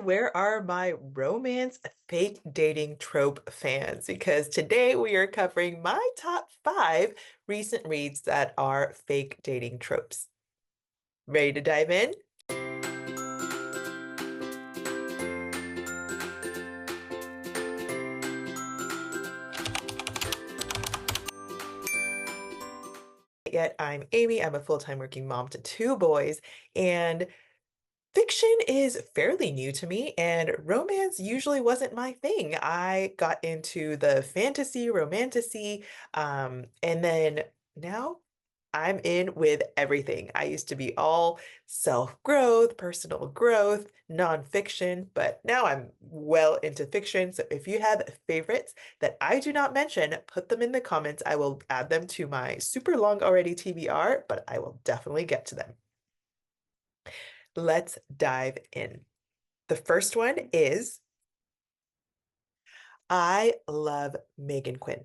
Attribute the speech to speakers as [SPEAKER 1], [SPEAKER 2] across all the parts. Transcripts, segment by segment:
[SPEAKER 1] Where are my romance fake dating trope fans? Because today we are covering my top five recent reads that are fake dating tropes. Ready to dive in? Yet I'm Amy. I'm a full-time working mom to two boys, and fiction is fairly new to me, and romance usually wasn't my thing. I got into the fantasy, romantasy, and then now I'm in with everything. I used to be all self-growth, personal growth, nonfiction, but now I'm well into fiction. So if you have favorites that I do not mention, put them in the comments. I will add them to my super long already TBR, but I will definitely get to them. Let's dive in. The first one is I love Megan Quinn.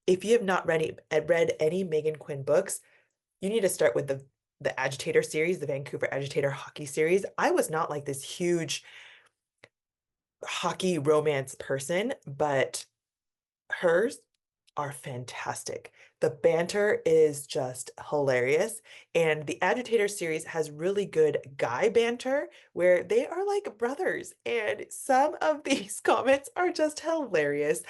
[SPEAKER 1] If you have not read any Megan Quinn books, you need to start with the Agitator series, the Vancouver Agitator hockey series. I was not like this huge hockey romance person, but hers are fantastic. The banter is just hilarious. And the Agitator series has really good guy banter where they are like brothers. And some of these comments are just hilarious.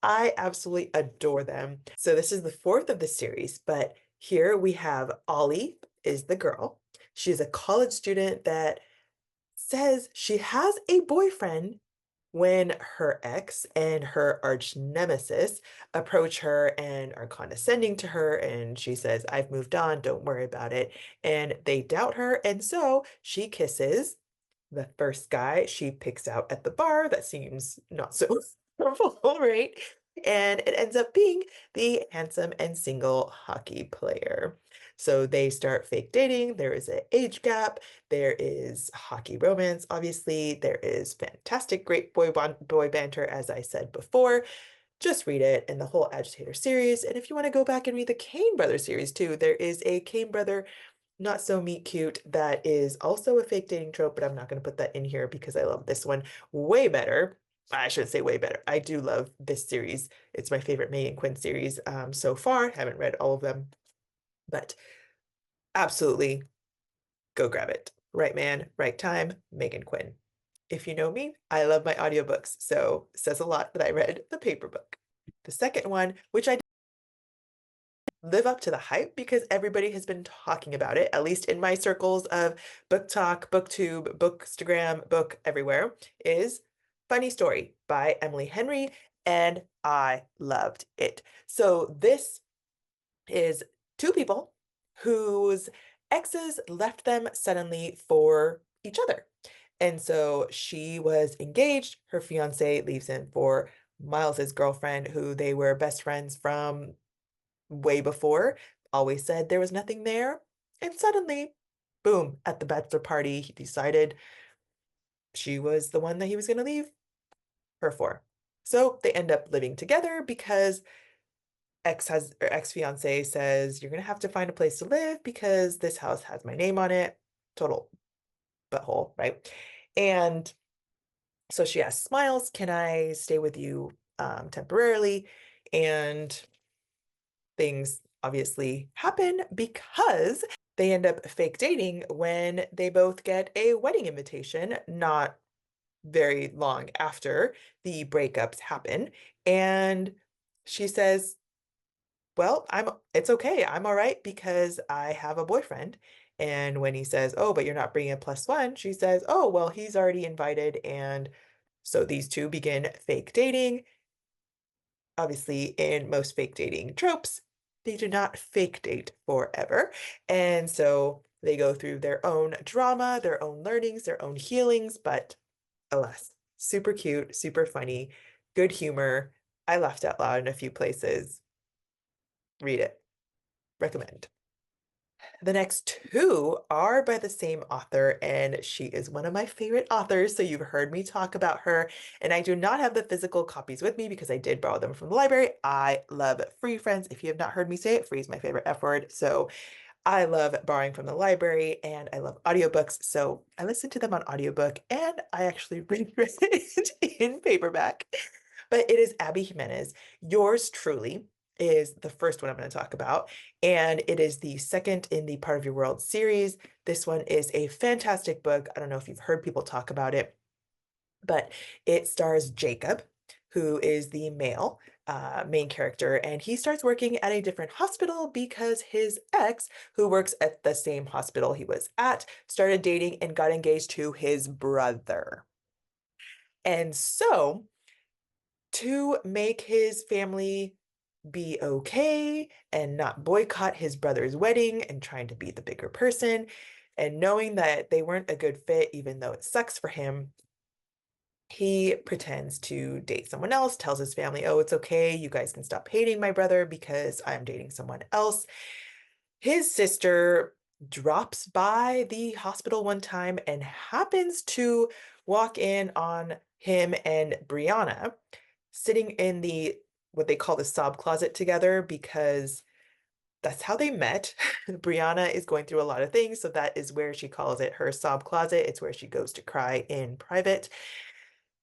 [SPEAKER 1] I absolutely adore them. So this is the fourth of the series, but here we have Ollie is the girl. She's a college student that says she has a boyfriend when her ex and her arch nemesis approach her and are condescending to her, and she says, I've moved on, don't worry about it. And they doubt her, and so she kisses the first guy she picks out at the bar that seems not so normal, right? And it ends up being the handsome and single hockey player. So they start fake dating. There is an age gap. There is hockey romance, obviously. There is fantastic, great boy banter, as I said before. Just read it and the whole Agitator series. And if you want to go back and read the Kane Brother series too, there is a Kane Brother not so meet cute that is also a fake dating trope, but I'm not going to put that in here because I love this one way better. I should say way better. I do love this series. It's my favorite Megan Quinn series so far. Haven't read all of them, but absolutely go grab it. Right man, right time, Megan Quinn. If you know me, I love my audiobooks, so it says a lot that I read the paper book. The second one, which I live up to the hype because everybody has been talking about it, at least in my circles of book talk, booktube, bookstagram, book everywhere, is Funny Story by Emily Henry, and I loved it. So this is two people whose exes left them suddenly for each other. And so she was engaged, her fiance leaves him for Miles's girlfriend, who they were best friends from way before, always said there was nothing there. And suddenly, boom, at the bachelor party, he decided she was the one that he was going to leave her for. So they end up living together because ex-fiance says, you're going to have to find a place to live because this house has my name on it. Total butthole, right? And so she asks Miles, can I stay with you temporarily? And things obviously happen because they end up fake dating when they both get a wedding invitation not very long after the breakups happen. And she says, well, it's okay. I'm all right because I have a boyfriend. And when he says, oh, but you're not bringing a plus one, she says, oh, well, he's already invited. And so these two begin fake dating. Obviously, in most fake dating tropes, they do not fake date forever. And so they go through their own drama, their own learnings, their own healings, but alas, super cute, super funny, good humor. I laughed out loud in a few places. Read it. Recommend. The next two are by the same author, and she is one of my favorite authors. So you've heard me talk about her, and I do not have the physical copies with me because I did borrow them from the library. I love Free Friends. If you have not heard me say it, free is my favorite F word. So I love borrowing from the library and I love audiobooks. So I listen to them on audiobook and I actually read it in paperback. But it is Abby Jimenez. Yours truly is the first one I'm going to talk about. And it is the second in the Part of Your World series. This one is a fantastic book. I don't know if you've heard people talk about it, but it stars Jacob, who is the male main character, and he starts working at a different hospital because his ex, who works at the same hospital he was at, started dating and got engaged to his brother. And so, to make his family be okay and not boycott his brother's wedding and trying to be the bigger person, and knowing that they weren't a good fit, even though it sucks for him, he pretends to date someone else, tells his family, oh, it's okay. You guys can stop hating my brother because I'm dating someone else. His sister drops by the hospital one time and happens to walk in on him and Brianna sitting in the what they call the sob closet together because that's how they met. Brianna is going through a lot of things, so that is where she calls it her sob closet. It's where she goes to cry in private.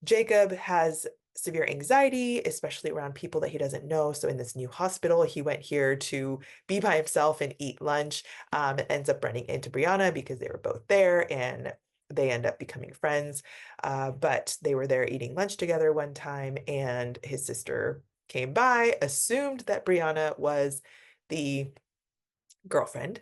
[SPEAKER 1] Jacob has severe anxiety, especially around people that he doesn't know. So in this new hospital, he went here to be by himself and eat lunch. It ends up running into Brianna because they were both there and they end up becoming friends. But they were there eating lunch together one time, and his sister came by, assumed that Brianna was the girlfriend,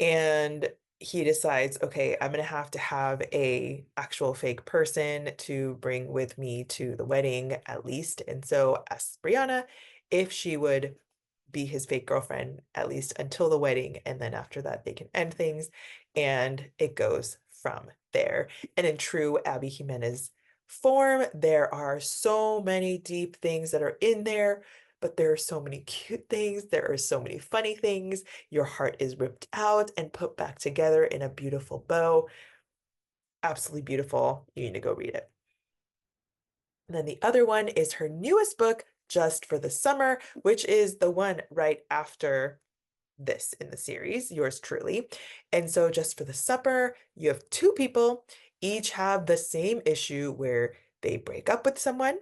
[SPEAKER 1] and he decides, okay, I'm gonna have to have a actual fake person to bring with me to the wedding at least. And so asks Brianna if she would be his fake girlfriend at least until the wedding, and then after that they can end things. And it goes from there. And in true Abby Jimenez form, there are so many deep things that are in there, but there are so many cute things. There are so many funny things. Your heart is ripped out and put back together in a beautiful bow. Absolutely beautiful. You need to go read it. And then the other one is her newest book, Just for the Summer, which is the one right after this in the series, yours truly. And so, just for the summer, you have two people, each have the same issue where they break up with someone,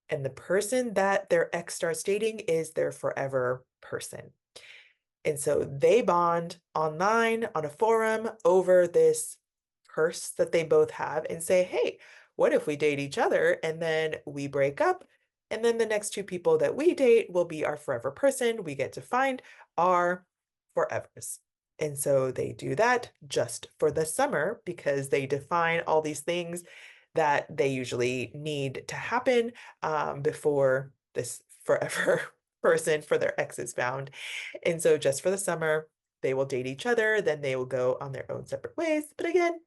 [SPEAKER 1] and the person that their ex starts dating is their forever person. And so they bond online on a forum over this curse that they both have and say, hey, what if we date each other and then we break up? And then the next two people that we date will be our forever person. We get to find our forevers. And so they do that just for the summer because they define all these things that they usually need to happen before this forever person for their ex is found. And so just for the summer, they will date each other, then they will go on their own separate ways. But again,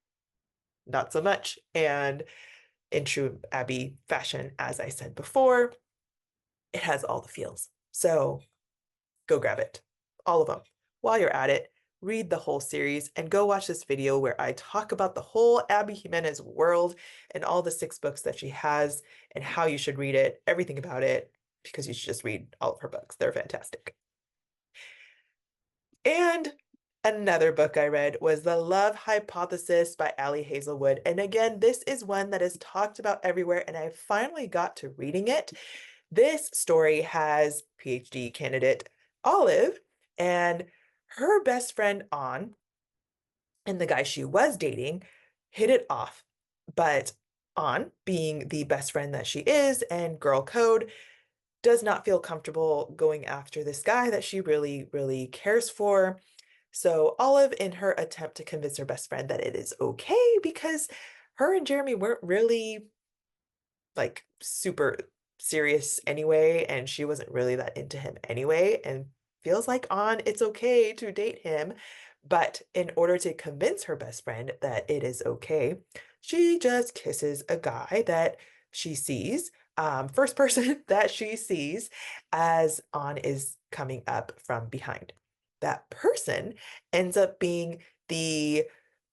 [SPEAKER 1] not so much. And in true Abby fashion, as I said before, it has all the feels. So go grab it, all of them. While you're at it, read the whole series and go watch this video where I talk about the whole Abby Jimenez world and all the 6 books that she has and how you should read it, everything about it, because you should just read all of her books. They're fantastic. And another book I read was The Love Hypothesis by Ali Hazelwood. And again, this is one that is talked about everywhere, and I finally got to reading it. This story has PhD candidate Olive and her best friend On and the guy she was dating hit it off. But On, being the best friend that she is and girl code, does not feel comfortable going after this guy that she really, really cares for. So Olive, in her attempt to convince her best friend that it is okay because her and Jeremy weren't really like super serious anyway, and she wasn't really that into him anyway, and feels like on it's okay to date him. But in order to convince her best friend that it is okay, she just kisses a guy that she sees, first person that she sees as On is coming up from behind. That person ends up being the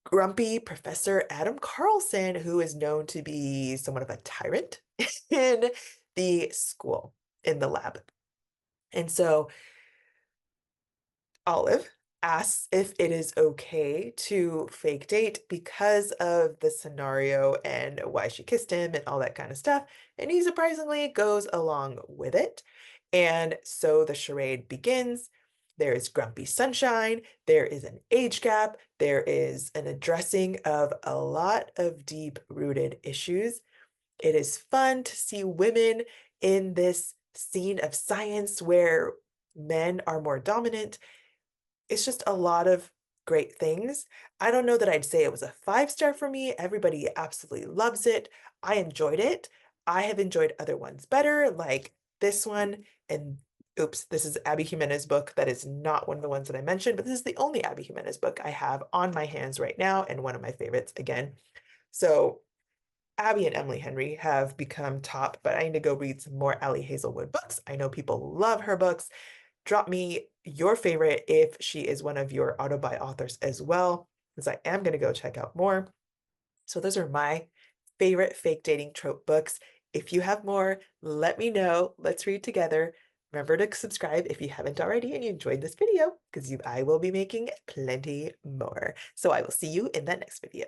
[SPEAKER 1] grumpy Professor Adam Carlson, who is known to be somewhat of a tyrant in the school, in the lab. And so Olive asks if it is okay to fake date because of the scenario and why she kissed him and all that kind of stuff. And he surprisingly goes along with it. And so the charade begins. There is grumpy sunshine, there is an age gap, there is an addressing of a lot of deep-rooted issues. It is fun to see women in this scene of science where men are more dominant. It's just a lot of great things. I don't know that I'd say it was a 5 star for me. Everybody absolutely loves it. I enjoyed it. I have enjoyed other ones better, like this one. And oops, this is Abby Jimenez's book. That is not one of the ones that I mentioned, but this is the only Abby Jimenez book I have on my hands right now, and one of my favorites again. So Abby and Emily Henry have become top, but I need to go read some more Allie Hazelwood books. I know people love her books. Drop me your favorite if she is one of your auto-buy authors as well, because I am going to go check out more. So those are my favorite fake dating trope books. If you have more, let me know. Let's read together. Remember to subscribe if you haven't already and you enjoyed this video, because I will be making plenty more. So I will see you in that next video.